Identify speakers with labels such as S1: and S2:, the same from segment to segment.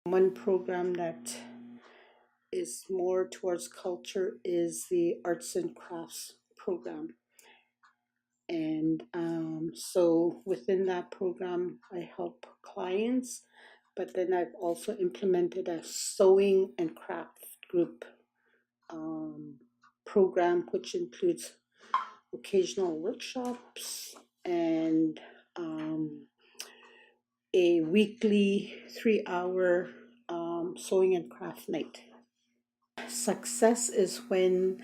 S1: One program that is more towards culture is the arts and crafts program. And so within that program, I help clients, but then I've also implemented a sewing and craft group program, which includes occasional workshops and a weekly 3-hour sewing and craft night. Success is when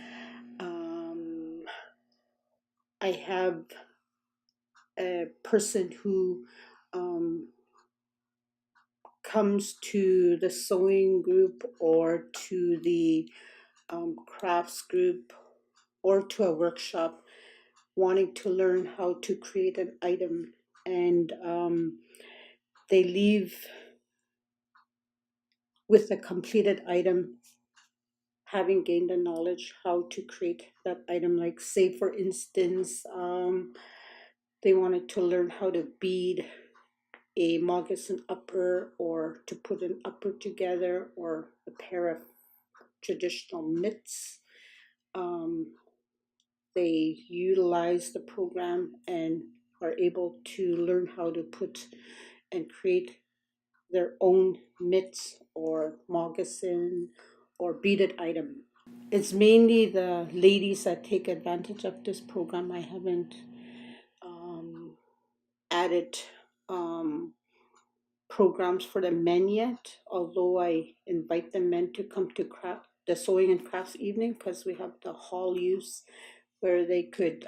S1: I have a person who comes to the sewing group or to the crafts group or to a workshop wanting to learn how to create an item, and they leave with a completed item, having gained the knowledge how to create that item. Like, say for instance, they wanted to learn how to bead a moccasin upper, or to put an upper together, or a pair of traditional mitts. They utilize the program and are able to learn how to put and create their own mitts or moccasin or beaded item. It's mainly the ladies that take advantage of this program. I haven't added programs for the men yet, although I invite the men to come to the sewing and crafts evening, because we have the hall use where they could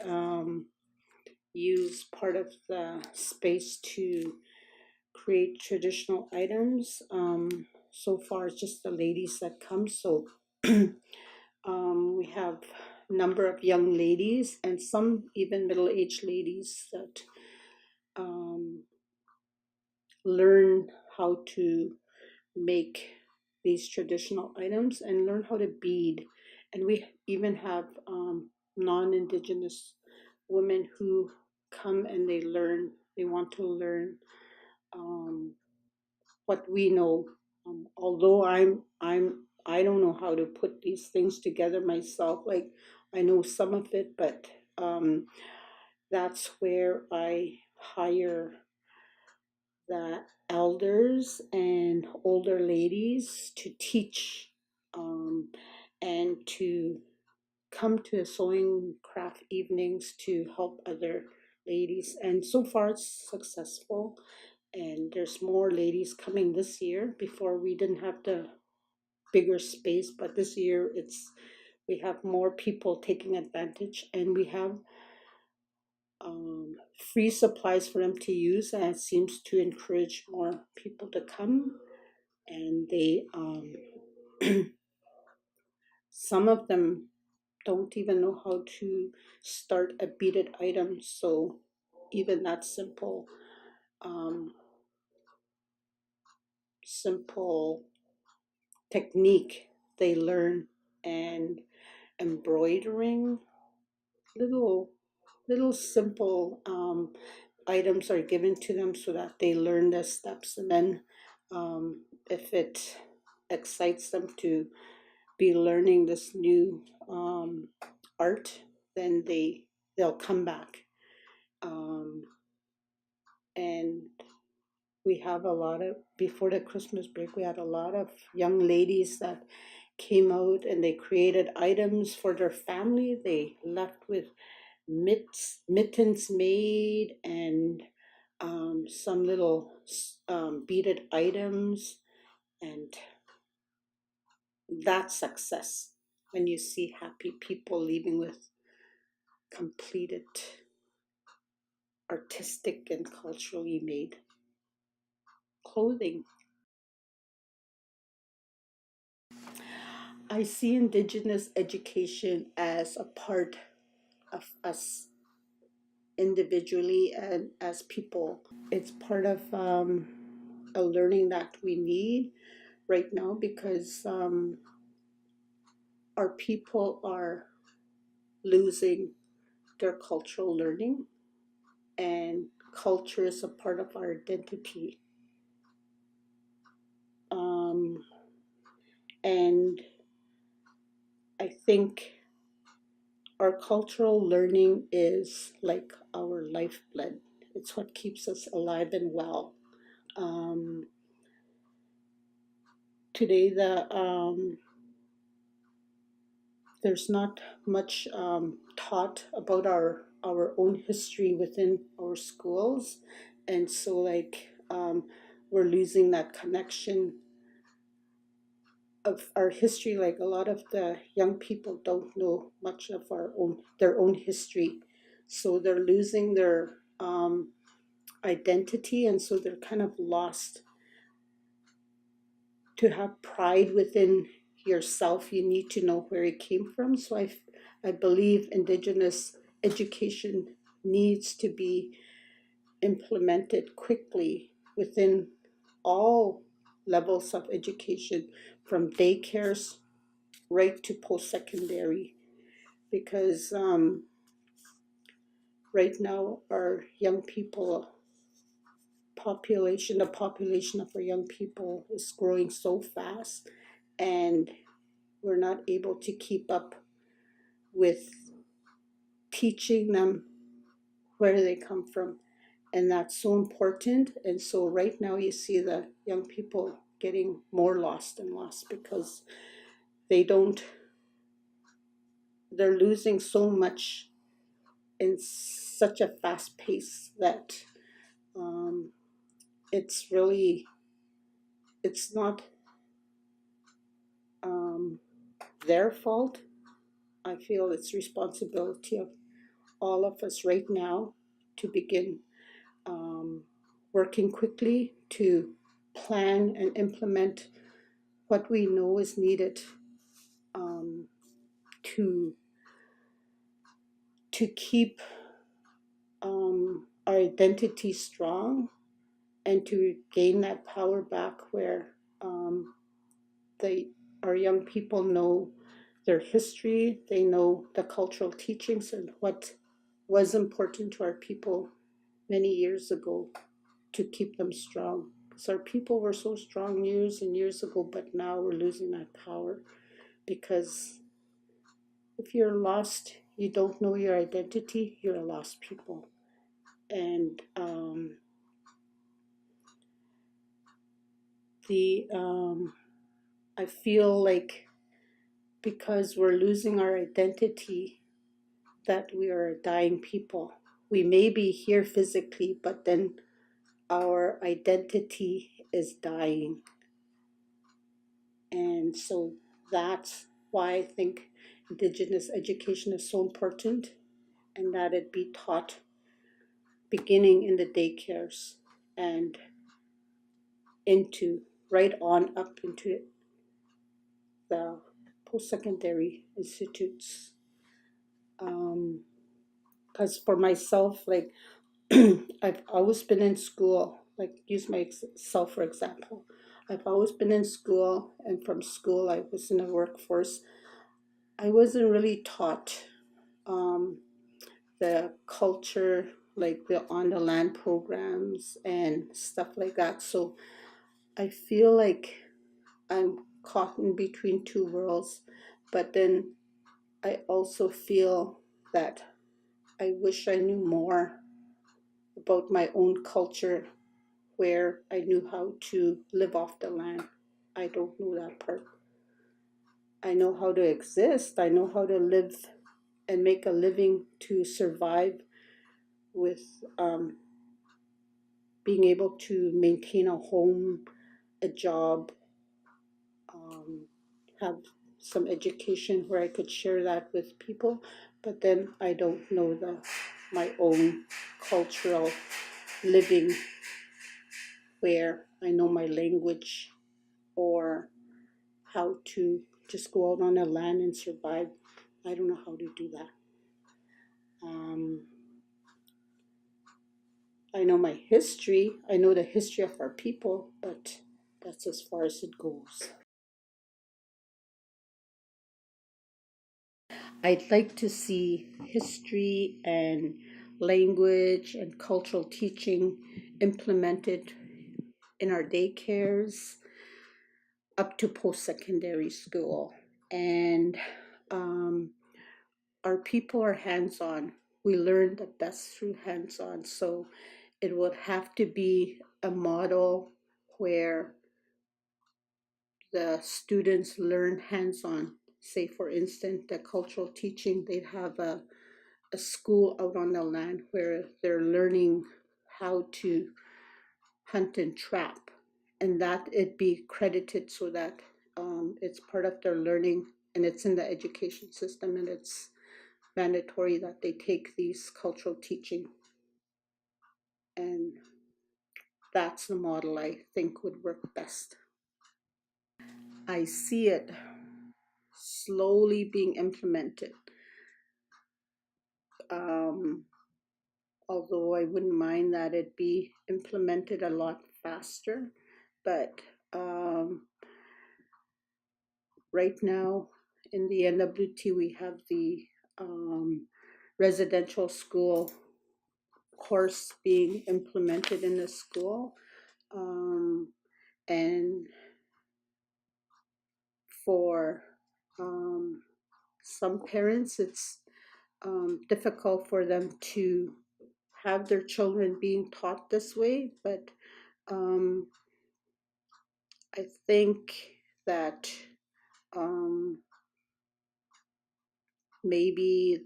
S1: use part of the space to create traditional items. So far, it's just the ladies that come. So we have a number of young ladies and some even middle-aged ladies that learn how to make these traditional items and learn how to bead. And we even have non-Indigenous women who come and they want to learn what we know. Although I don't know how to put these things together myself. Like, I know some of it, but that's where I hire the elders and older ladies to teach, and to come to the sewing craft evenings to help other ladies. And so far it's successful, and there's more ladies coming this year. Before, we didn't have the bigger space, but this year we have more people taking advantage, and we have free supplies for them to use, and it seems to encourage more people to come. And they some of them don't even know how to start a beaded item, so even that simple technique they learn. And embroidering, little simple items are given to them so that they learn the steps. And then if it excites them to be learning this new art, then they'll come back. And we have a lot of, before the Christmas break, we had a lot of young ladies that came out and they created items for their family. They left with mittens made, and some little beaded items. And that's success, when you see happy people leaving with completed artistic and culturally made clothing. I see Indigenous education as a part of us individually and as people. It's part of a learning that we need right now, because our people are losing their cultural learning, and culture is a part of our identity. And I think our cultural learning is like our lifeblood. It's what keeps us alive and well. Um, Today, there's not much taught about our own history within our schools, and so we're losing that connection of our history. Like a lot of the young people don't know much of their own history, so they're losing their identity, and so they're kind of lost. To have pride within yourself, you need to know where it came from. So I believe Indigenous education needs to be implemented quickly within all levels of education, from daycares right to post-secondary, because right now our young people the population of our young people is growing so fast, and we're not able to keep up with teaching them where they come from. And that's so important. And so right now you see the young people getting more lost and lost because they don't, they're losing so much in such a fast pace that um, it's really, it's not um, their fault. I feel it's responsibility of all of us right now to begin um, working quickly to plan and implement what we know is needed um, to keep our identity strong and to gain that power back where they our young people know their history, they know the cultural teachings and what was important to our people many years ago, to keep them strong. Because our people were so strong years and years ago, but now we're losing that power. Because if you're lost, you don't know your identity, you're a lost people. And I feel like because we're losing our identity, that we are a dying people. We may be here physically, but then our identity is dying. And so that's why I think Indigenous education is so important, and that it be taught beginning in the daycares and into right on up into the post-secondary institutes. Because for myself, like I've always been in school, like use myself for example. I've always been in school, and from school I was in the workforce. I wasn't really taught the culture, like the on the land programs and stuff like that. So I feel like I'm caught in between two worlds, but then I also feel that I wish I knew more about my own culture, where I knew how to live off the land. I don't know that part. I know how to exist, I know how to live and make a living to survive with being able to maintain a home, a job, have some education where I could share that with people. But then I don't know my own cultural living, where I know my language or how to just go out on the land and survive. I don't know how to do that. I know my history. I know the history of our people, but that's as far as it goes. I'd like to see history and language and cultural teaching implemented in our daycares, up to post-secondary school. And um, our people are hands-on. We learn the best through hands-on. So it would have to be a model where the students learn hands-on. Say, for instance, the cultural teaching, they'd have a school out on the land where they're learning how to hunt and trap, and that it be credited so that it's part of their learning and it's in the education system, and it's mandatory that they take these cultural teaching. And that's the model I think would work best. I see it slowly being implemented. Um, Although I wouldn't mind that it be implemented a lot faster, but right now in the NWT we have the um, residential school course being implemented in the school, and for some parents it's difficult for them to have their children being taught this way, but um, I think that um, maybe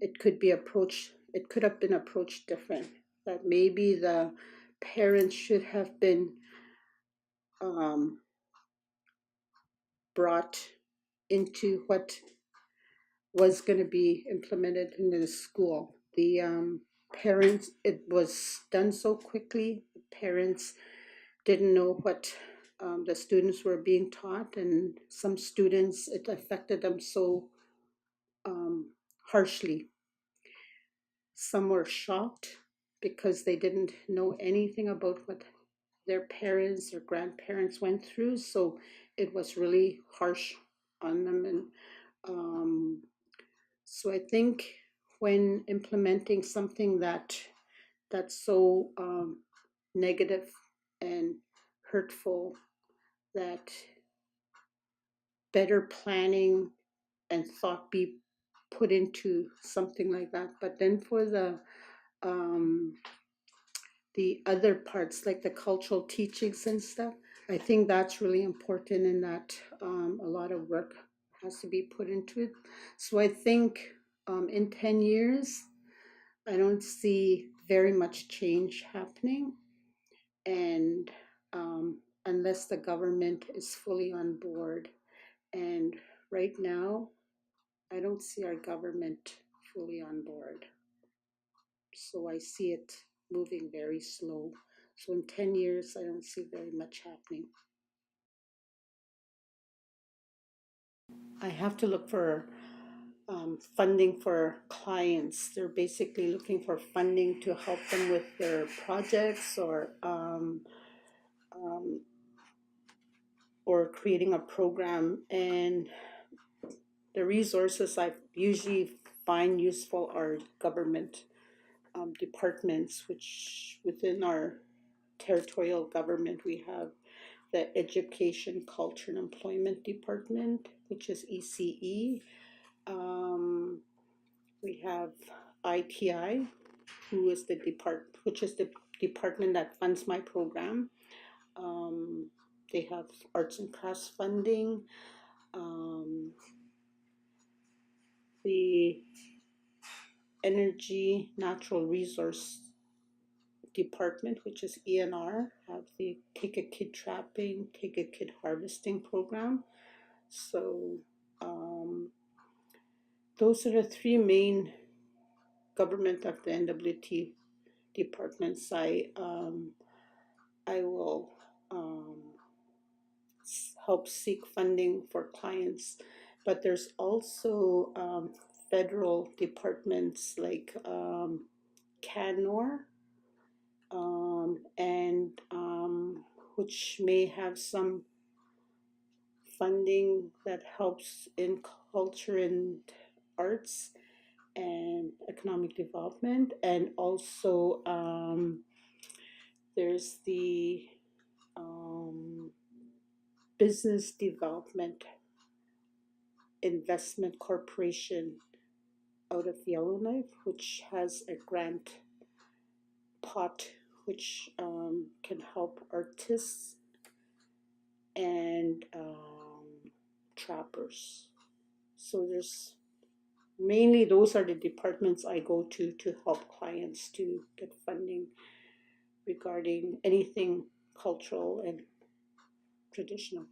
S1: it could be approached, it could have been approached different. That maybe the parents should have been um, brought into what was going to be implemented in the school. The parents, it was done so quickly. The parents didn't know what the students were being taught, and some students, it affected them so harshly. Some were shocked because they didn't know anything about what their parents or grandparents went through, so it was really harsh on them. And so I think when implementing something that's so negative and hurtful, that better planning and thought be put into something like that. But then for the other parts, like the cultural teachings and stuff, I think that's really important, and that a lot of work has to be put into it. So I think in 10 years, I don't see very much change happening, and unless the government is fully on board. And right now, I don't see our government fully on board. So I see it moving very slow. So in 10 years, I don't see very much happening. I have to look for funding for clients. They're basically looking for funding to help them with their projects, or creating a program. And the resources I usually find useful are government departments, which within our territorial government we have the Education, Culture, and Employment Department, which is ECE. We have ITI, which is the department that funds my program. They have arts and crafts funding. The Energy, Natural Resource Department, which is ENR, have the Take a Kid Trapping, Take a Kid Harvesting program. So those are the three main government of the NWT departments. I will help seek funding for clients, but there's also federal departments like CANOR, and which may have some funding that helps in culture and arts and economic development. And also there's the Business Development Investment Corporation out of Yellowknife, which has a grant pot which can help artists and trappers. So there's mainly those are the departments I go to help clients to get funding regarding anything cultural and traditional.